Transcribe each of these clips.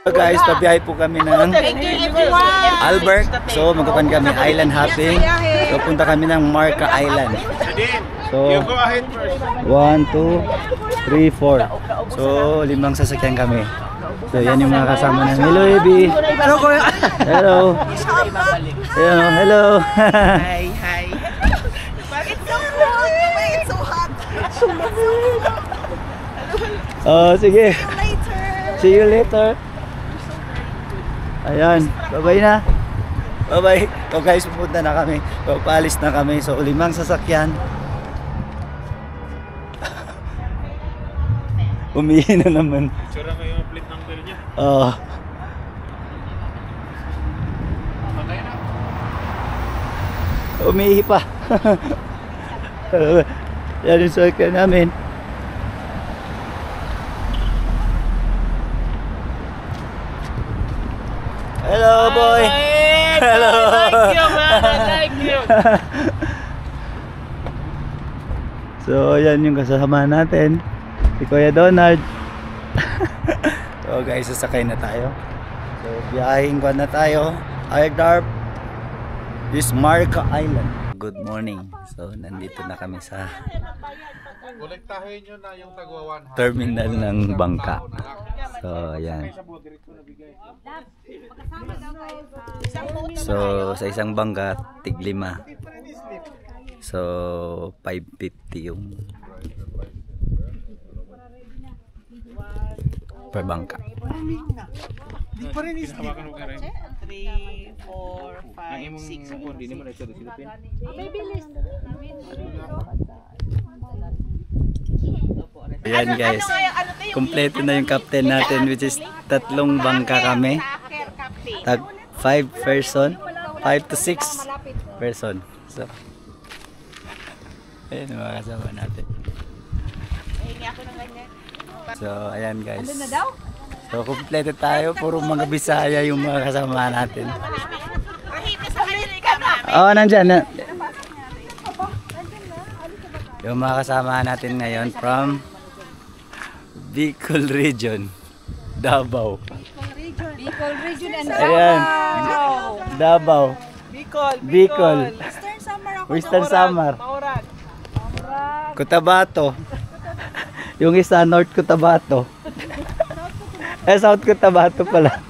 So guys, pabiyahe po kami ng Albert. So magkapan kami island hopping. So punta kami ng Marca Island. So 1, 2, 3, 4. So 5 sasakyan kami. So yan yung mga kasama namin. Hello Ebi. Hello kuya. Hello. Hello. Hello. Hi, hi. It's so cold. It's so hot. Oh, sige. See you later. See you later. Ayan, bye-bye na. Bye-bye. So guys, pupunta na kami. So paalis na kami. So 5 sasakyan. Umihi na naman. Tsura ko yung plate number niya. Oo. Umihi pa. Yan yung sasakyan namin. Hello boy. Hello. Thank you man, thank you. So yan yung kasama natin, si Kuya Donald. So guys, sasakay na tayo. So biyahing ko na tayo. Ayagdarp is Marca Island. Good morning. So nandito na kami sa Kolektahin nyo na yung tagwa 100. terminal ng bangka. So ayan. So sa isang bangka tig-5. So 550 yung per bangka. Di pa rin is 3, 4, 5, 6. Hindi mo na ito silipin. Ayan guys, kompleto na yung captain natin, which is 3 bangka kami. Tag 5 person, 5 to 6 person. So ayan yung mga kasama natin. So ayan guys, so kompleto tayo, puro mga Bisaya yung mga kasama natin. Oh, nandyan na. Yung mga kasama natin ngayon from Bicol Region, Davao. Bicol region and Ayan, Davao. Bicol. Western Samar ako. Western Samar. Maurag. Cotabato. Yung isa North Cotabato. South Cotabato pala.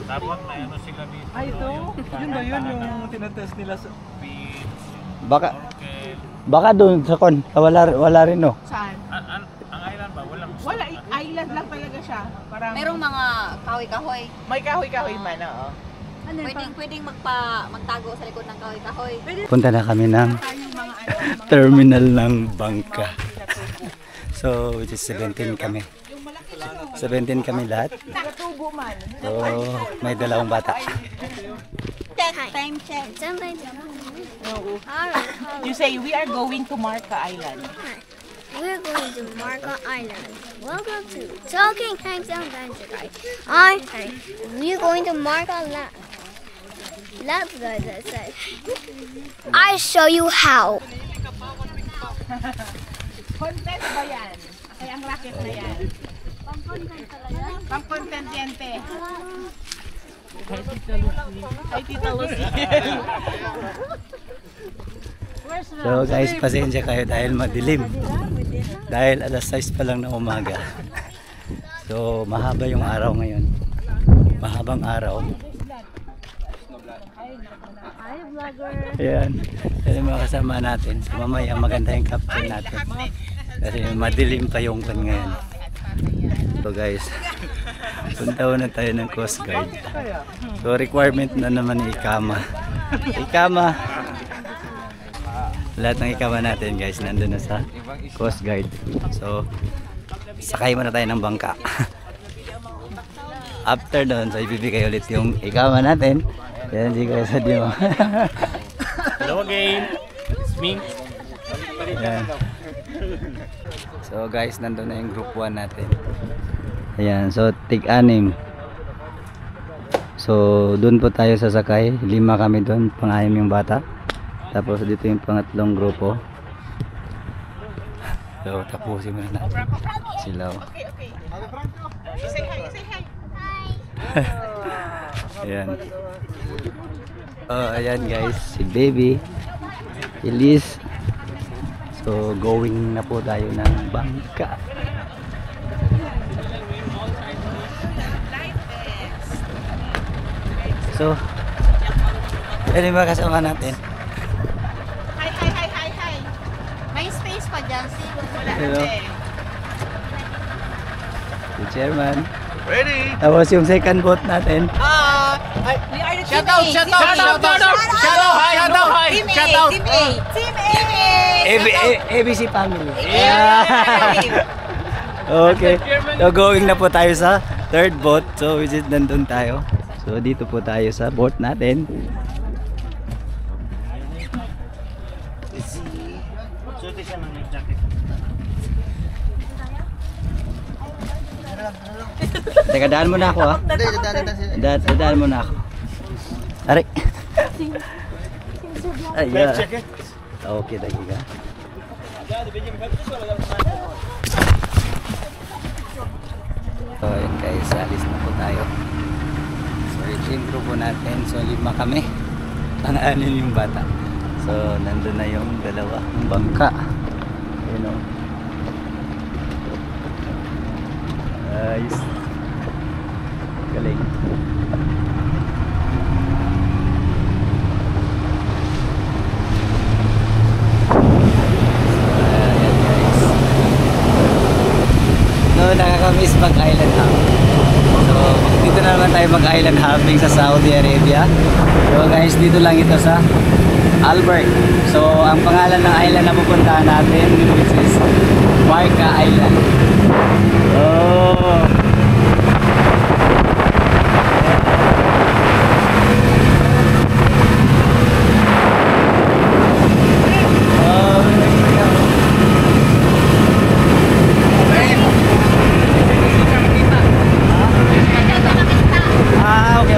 Dapat na ano sila dito. Ay, ito? Yun ba yun yung tinatest nila sa... Baka doon sa kon, wala rin no. Saan? Ang island ba? Walang Wala, island lang talaga siya. Parang Merong mga kahoy-kahoy. may kahoy-kahoy man, oo. Pwedeng magtago sa likod ng kahoy-kahoy. Punta na kami ng terminal ng bangka. So, which is 17 kami. 17 kami lahat. So, may 2 bata. Time check. You say, we are going to Marca Island. We're going to Marca Island. Welcome to Talking Times and Banjai. We're going to Marca Island. Let's go. I show you how. Content ba yan? Ay, ang racket na yan. Pang-content yan, te. Ay, Tita Lucy. So guys, pasensya kayo dahil madilim. Dahil alas 6 pa lang ng umaga. So mahaba yung araw ngayon. Mahabang araw. Ayan. Yan yung mga kasama natin. So mamaya maganda yung captain natin. Kasi madilim pa yung kan ngayon. So guys, punta na tayo ng Coast Guard. So requirement na naman ni Ikama. Ikama. Lahat ng Ikama natin guys nandun na sa Coast Guard. So sakay muna tayo ng bangka. After doon, so ibibigay ulit yung Ikama natin. Yan, hindi ko sa diyo. Hello again. It's me. Yan. So guys, nandun na yung group 1 natin. Ayan, so tig-anim. So doon po tayo sasakay, 5 kami doon, pang-anim yung bata. Tapos dito yung pangatlong grupo. So tapusin muna natin sila. Okay. You say hi, you say hi. Ayan. Oh, ayan guys, si baby, Elise. So going na po tayo ng bangka. So, yan yung mga kasama natin. Hi. May space pa dyan. Wala Hello. na Si Chairman. Ready? Tapos yung second boat natin. We are the team A. Team A. ABC family. Okay. So going na po tayo sa third boat. So which is nandun tayo. So dito po tayo sa boat natin. Teka, daan mo na ako, ha? Daan mo na ako. Aray. Ayan. Okay, dagiga. So, yun guys, alis na po tayo. So, yung grupo natin. So, 5 kami. Pang-anim yung bata. So, nandun na yung dalawa. Yung bangka. Yun o. Nice. Galing. So, nakakamiss mag-island hopping. So, dito na naman tayo mag-island hopping sa Saudi Arabia. So guys, dito lang ito sa Albert. So, ang pangalan ng island na pupuntahan natin which is Marca Island. Oh! Ah, okay.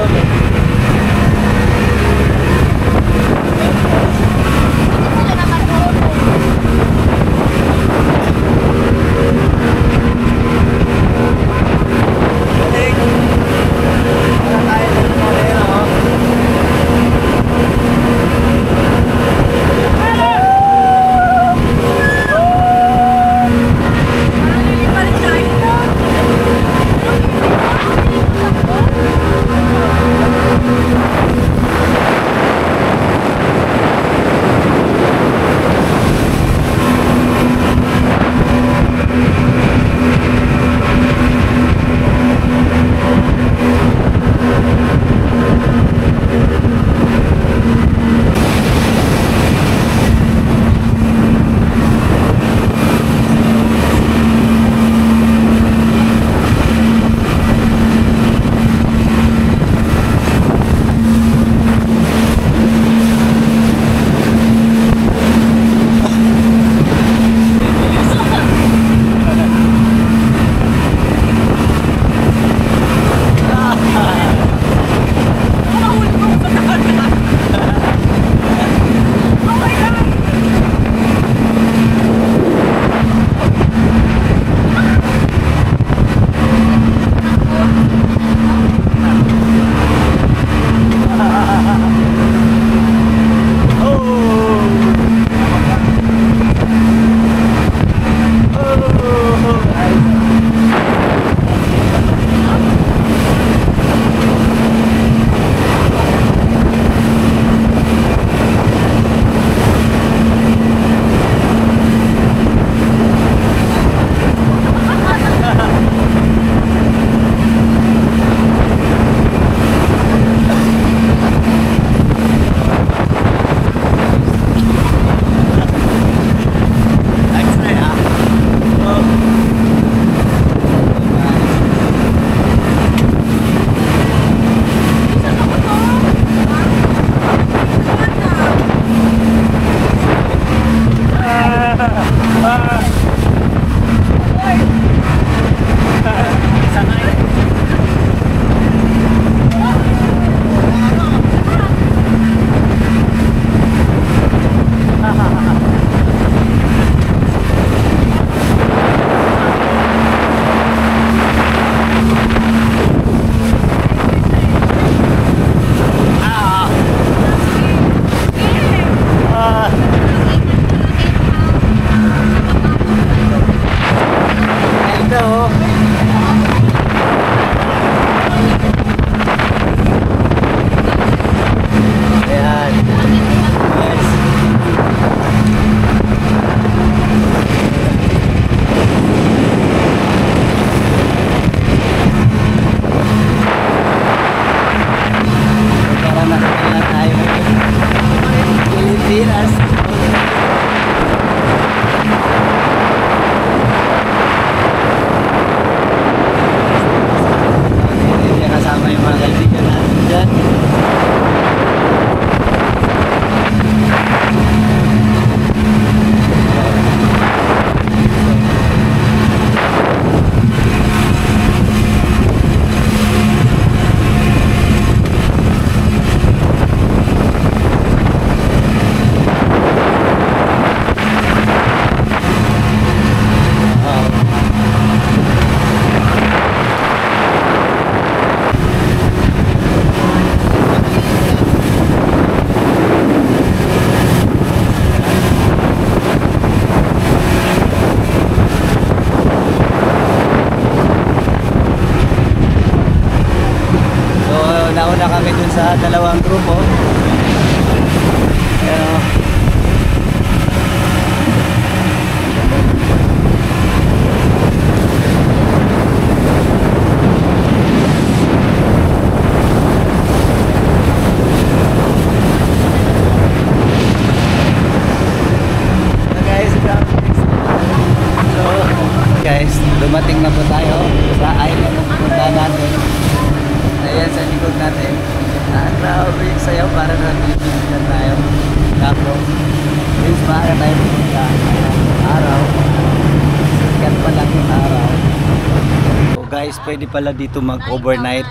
guys, pwede pala dito mag-overnight.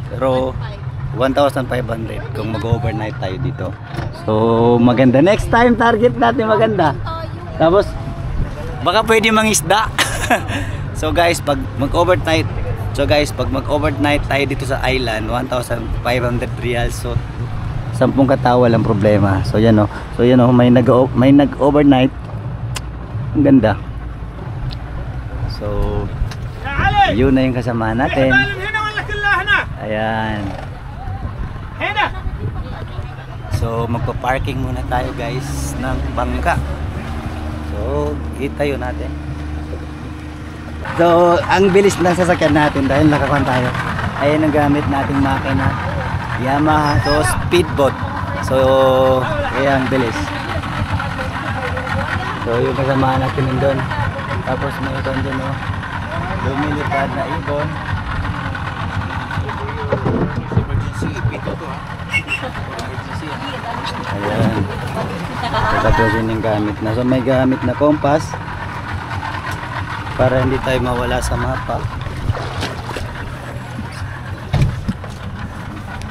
Pero 1,500 kung mag-overnight tayo dito. So maganda. Next time target natin maganda. Tapos baka pwede mangisda. So guys, pag mag-overnight tayo dito sa island, 1,500 reals. So 10 katao walang problema. So yan oh. May nag-overnight. Ang ganda. So yun na yung kasama natin. Ayan. So magpa-parking muna tayo guys ng bangka. So itayo natin. So ang bilis ng sasakyan natin dahil nakakuan tayo. Ayan ang gamit nating makina, Yamaha to speedboat. So ayan, bilis. So yung kasama natin nandun. Tapos may ibon dun oh, lumilipad na ibon. Ayan. Tapos yun yung gamit na. So may gamit na compass para hindi tayo mawala sa mapa.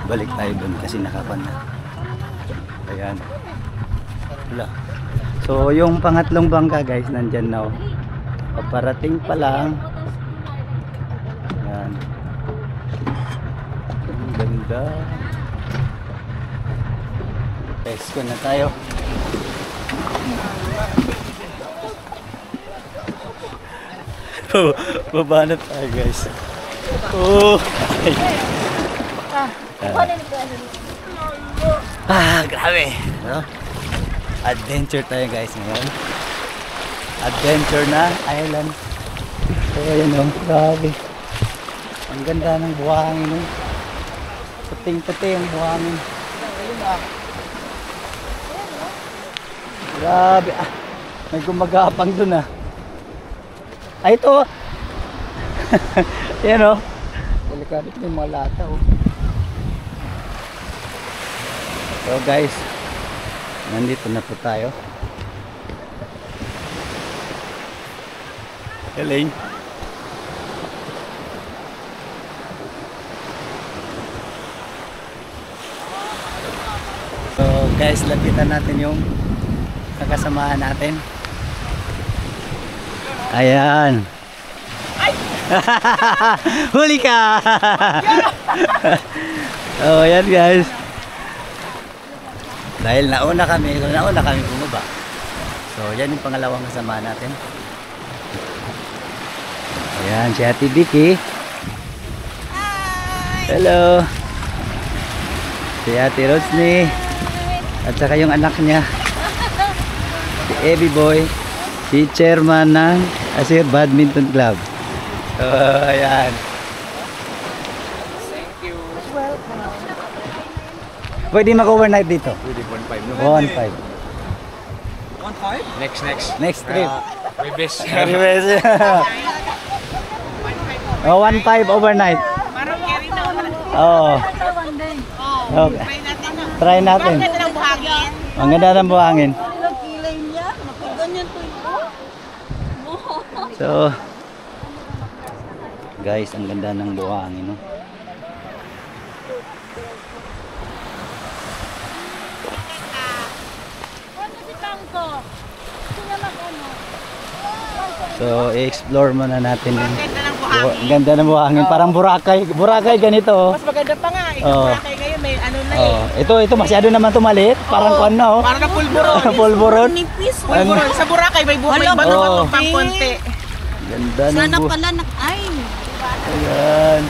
Balik tayo dun kasi nakapan na. Ayan. Wala. So yung pangatlong bangka guys nandyan na oh. Paparating pa lang. Ayan. Ang ganda. Pesko na tayo. Oh, baba na tayo guys. Oh. Grabe. No? Adventure tayo guys ngayon. Adventure na island. So ayan oh, grabe. Ang ganda ng buhangin oh. Puting-puti ang buhangin. Grabe ah. May gumagapang dun ah. Ay ito. Yan oh. Delikado yung mga lata oh. So guys, nandito na po tayo. Galing. So guys, lapitan natin yung kakasamahan natin. Ayan. Huli ka. Oh, ayan guys. Dahil nauna kami bumaba. So, yan yung pangalawang kasama natin. Ayan, si Ate Vicky. Hello. Si Ate Rosny. At saka yung anak niya. Si Evie Boy. Si chairman ng Asir Badminton Club. So, ayan. Pwede mag-overnight dito? Pwede, 1.5. 1.5. 1.5? Next trip. Ribes. Ribes. Oh, 1.5 overnight. Parang carry na. Oo. Oh, Okay. try natin na. Try natin. Ang ganda ng buhangin. Ang ganda ng buhangin. Kilay niya, makaganyan to ito. So, guys, ang ganda ng buhangin, no? So, i-explore muna natin yung Ang ganda ng buhangin. ang ganda ng buhangin. Parang Boracay. Boracay ganito, oh. Mas maganda pa nga. Ikaw Oo. Boracay ngayon may ano na Oh, ito masyado naman tumalit. Parang kuwan na, oh. Parang na pulburon. Pulburon. Nipis. Pulburon. Sa Boracay may buhay. Oo. Bato-bato pang konti. Ganda ng Sana pala ay. Ayan.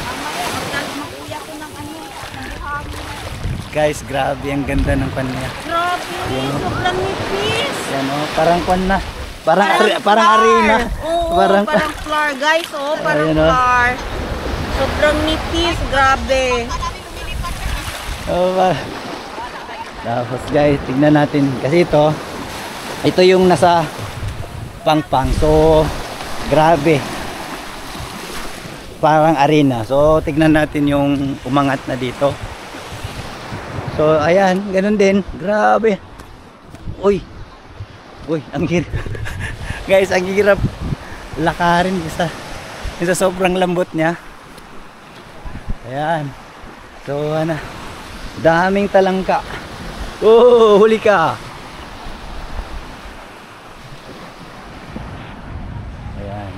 Makuya ko ng ano. Guys, grabe ang ganda ng pan niya. Grabe, sobrang nipis. Yan, oh. Parang kuwan na. Parang arena. Oo, Parang parang flour guys. Oo, parang Ayun, oh. flour. Sobrang nipis, grabe. Oh, tapos guys, tignan natin kasi ito yung nasa Pangpang. So, grabe. Parang arena. So, tignan natin yung umangat na dito. So, ayan, ganun din. Grabe. Uy, ang hirap. Guys, ang hirap lakarin Yung sa sobrang lambot niya. Ayan. So ano, daming talangka. Oh, huli ka. Ayan.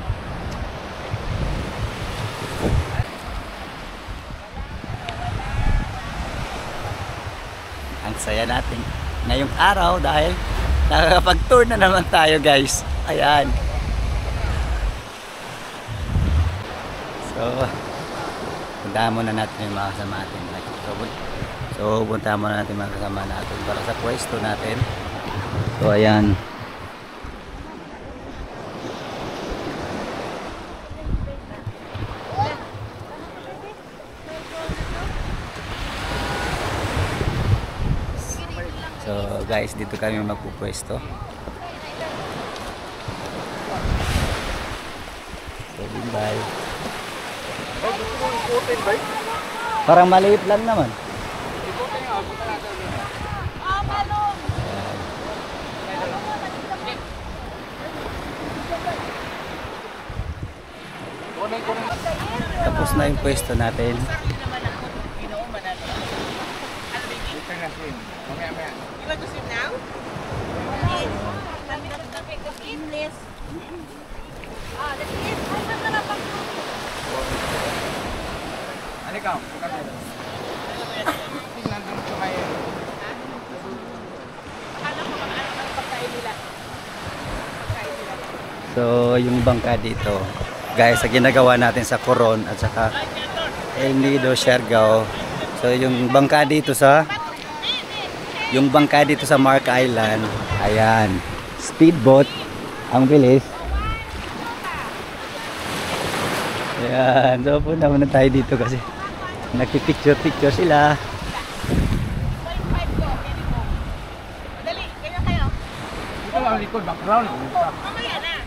Ang saya natin ngayong araw dahil nakakapag-tour na naman tayo, guys. Ayan. So, puntahan muna natin yung mga kasama natin. So, puntahan muna natin yung mga kasama natin para sa pwesto natin. So, ayan. So, guys, dito kami magpupwesto. So, bye. Parang maliit lang naman. Tapos na yung pwesto natin. You want to swim now? So, yung bangka dito, guys, sa ginagawa natin sa Coron at saka El Nido, Siargao. So, yung bangka dito sa Mark Island, ayan, speedboat, ang bilis. Ayan, so punta muna tayo dito kasi nagpipicture sila. Dali, ganyan kayo. Ito ang likod, background. Mamaya na.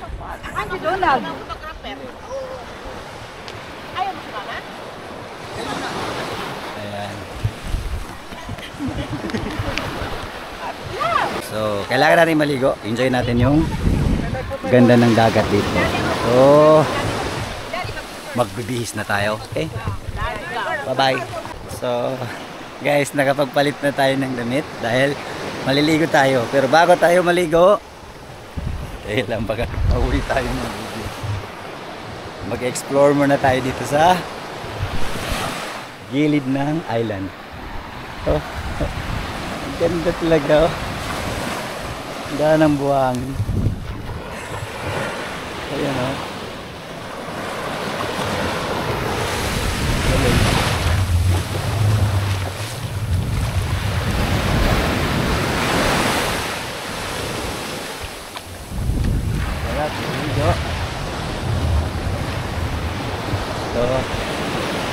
Andiyo doon lang. Photographer. Ayaw mo sumama? Ayan. So, kailangan natin maligo. Enjoy natin yung ganda ng dagat dito. So, magbibihis na tayo. Okay? Bye-bye. So, guys, nakapagpalit na tayo ng damit dahil maliligo tayo. Pero bago tayo maligo, dahil lang baka mahuli tayo ng video. Mag-explore muna tayo dito sa gilid ng island. Oh, ang ganda talaga. Oh. Ang ganda ng buhangin. Ayan o. Oh. So,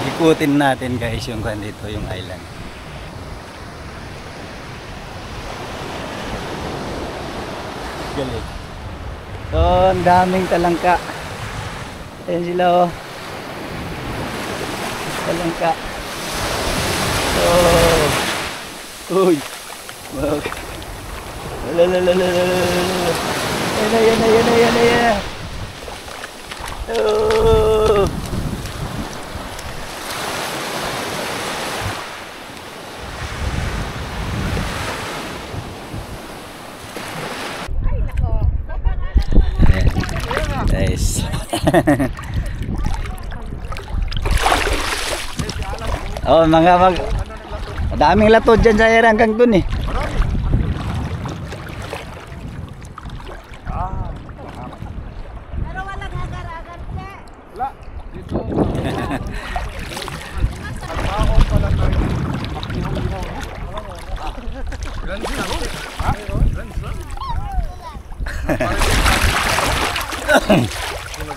ikutin natin guys yung dito, yung island. Galing. So, ang daming talangka. Ayan sila oh. Talangka. So, uy. Lalalalalalala. Yan. Oh. Nice. Oh, daming lato dyan sa air hanggang dun eh. Pero walang agar-agar siya. Wala. Dito.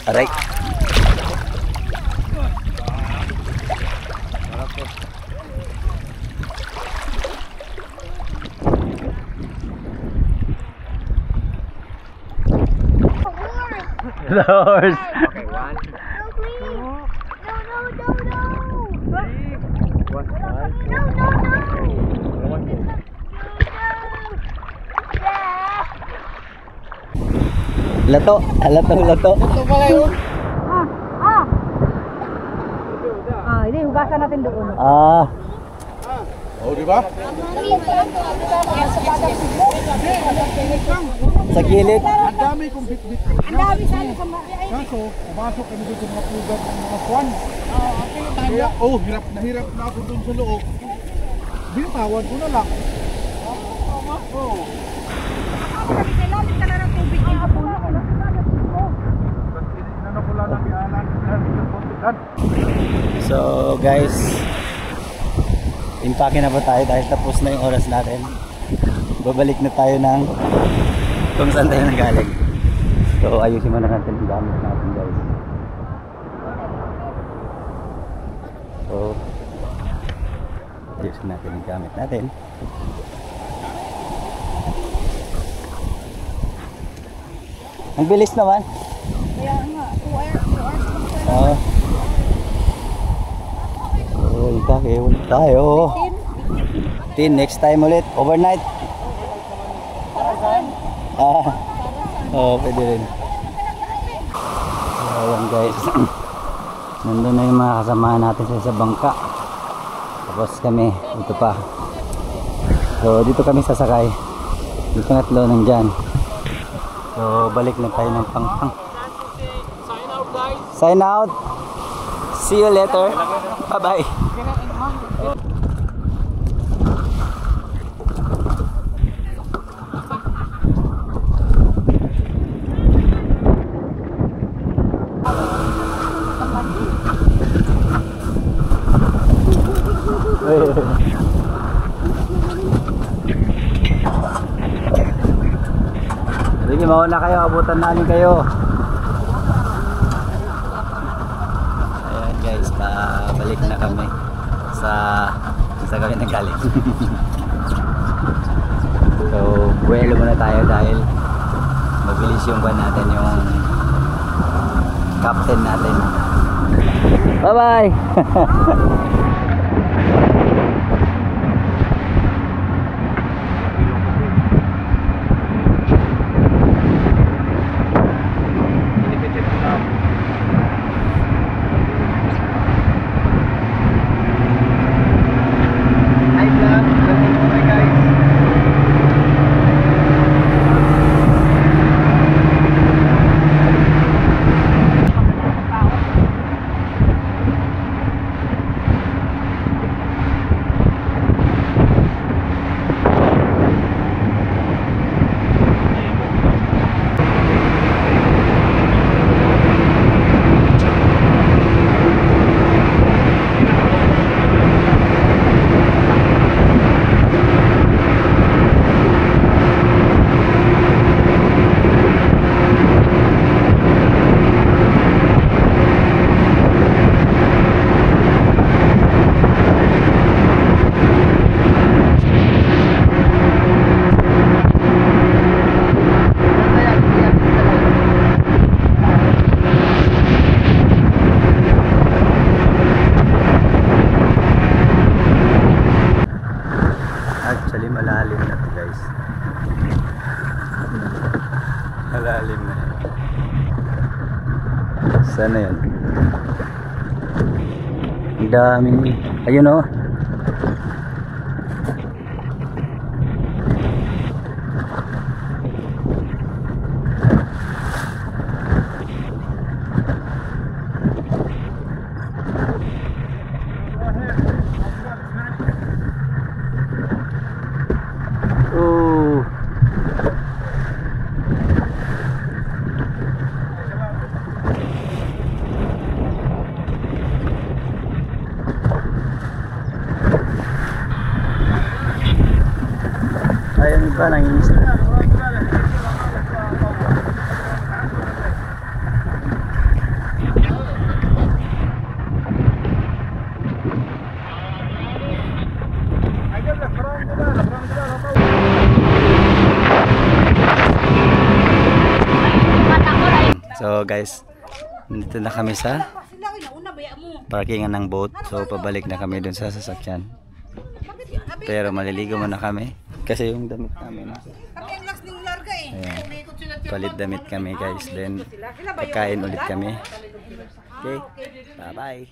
Aray. The horse. Okay, one. No, please. No. One. Yeah. Lato. Ito pala yun. Hugasan natin doon. Ah, Oh, di ba? sa gilid. Ang dami kong bit-bit. Ang dami sa ano sa Kaso, pumasok kami dito sa mga pugat ng mga kwan. Kaya, hirap na ako dun sa loob. Binitawan ko na lang. Kailangan ka na ng tubig yung puno. Inano ko lang ang ialan. So guys, impake na po tayo dahil tapos na yung oras natin. Babalik na tayo ng kung saan tayo nanggaling. So ayusin mo na natin yung gamit natin guys. So ayusin natin yung gamit natin. Ang bilis naman. Kaya nga, 2 hours. Oo. Oh, impake ulit tayo. 10 next time ulit. Overnight. Pwede rin. So, ayan guys. Nandun na yung mga kasamahan natin sa isang bangka. Tapos kami, dito pa. So, dito kami sasakay. Yung pangatlo nandyan. So, balik na tayo ng Pangpang. Sign out. See you later. Bye-bye. Sige, mauna kayo, abutan namin kayo. Ayan guys, pabalik na kami sa kami nanggaling. So, buwelo muna tayo dahil mabilis yung ban natin, yung captain natin. Bye bye. Actually, malalim na to guys. Malalim na yan. Sana yun? Ang daming, ayun o. Ayun ba, nanginis na. So guys, dito na kami sa parkingan ng boat. So pabalik na kami dun sa sasakyan. Pero maliligo muna kami kasi yung damit namin. Ayan. Palit damit kami guys. Then kakain ulit kami. Okay, bye bye.